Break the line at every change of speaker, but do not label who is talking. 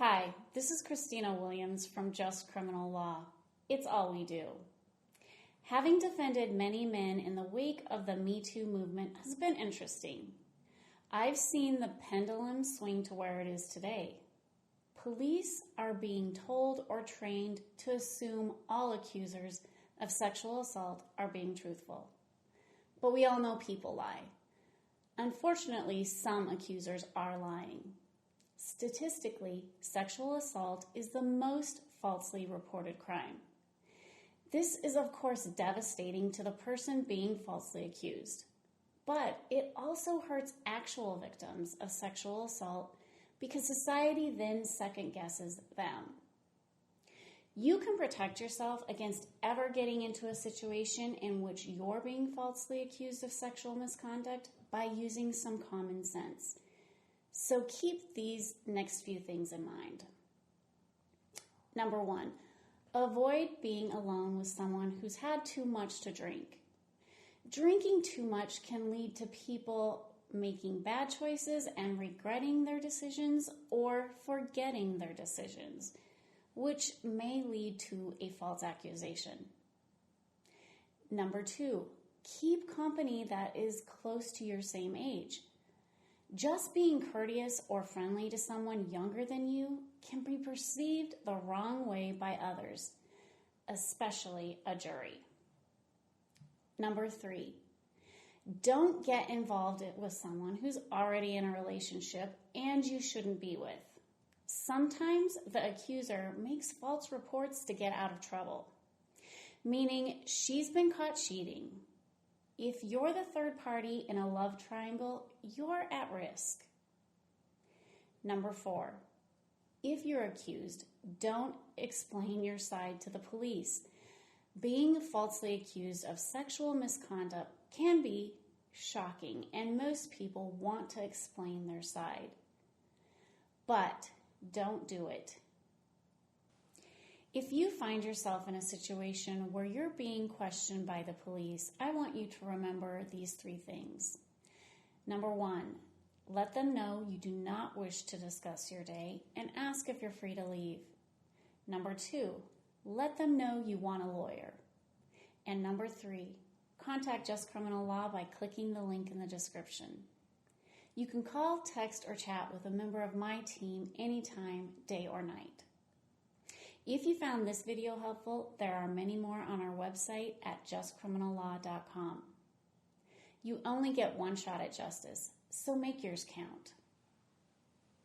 Hi, this is Christina Williams from Just Criminal Law. It's all we do. Having defended many men in the wake of the Me Too movement has been interesting. I've seen the pendulum swing to where it is today. Police are being told or trained to assume all accusers of sexual assault are being truthful. But we all know people lie. Unfortunately, some accusers are lying. Statistically, sexual assault is the most falsely reported crime. This is, of course, devastating to the person being falsely accused. But it also hurts actual victims of sexual assault because society then second-guesses them. You can protect yourself against ever getting into a situation in which you're being falsely accused of sexual misconduct by using some common sense. So keep these next few things in mind. Number 1, avoid being alone with someone who's had too much to drink. Drinking too much can lead to people making bad choices and regretting their decisions or forgetting their decisions, which may lead to a false accusation. Number 2, keep company that is close to your same age. Just being courteous or friendly to someone younger than you can be perceived the wrong way by others, especially a jury. Number 3, don't get involved with someone who's already in a relationship and you shouldn't be with. Sometimes the accuser makes false reports to get out of trouble, meaning she's been caught cheating. If you're the third party in a love triangle, you're at risk. Number 4, if you're accused, don't explain your side to the police. Being falsely accused of sexual misconduct can be shocking, and most people want to explain their side. But don't do it. If you find yourself in a situation where you're being questioned by the police, I want you to remember these 3 things. Number 1, let them know you do not wish to discuss your day and ask if you're free to leave. Number 2, let them know you want a lawyer. And number 3, contact Just Criminal Law by clicking the link in the description. You can call, text, or chat with a member of my team anytime, day or night. If you found this video helpful, there are many more on our website at justcriminallaw.com. You only get one shot at justice, so make yours count.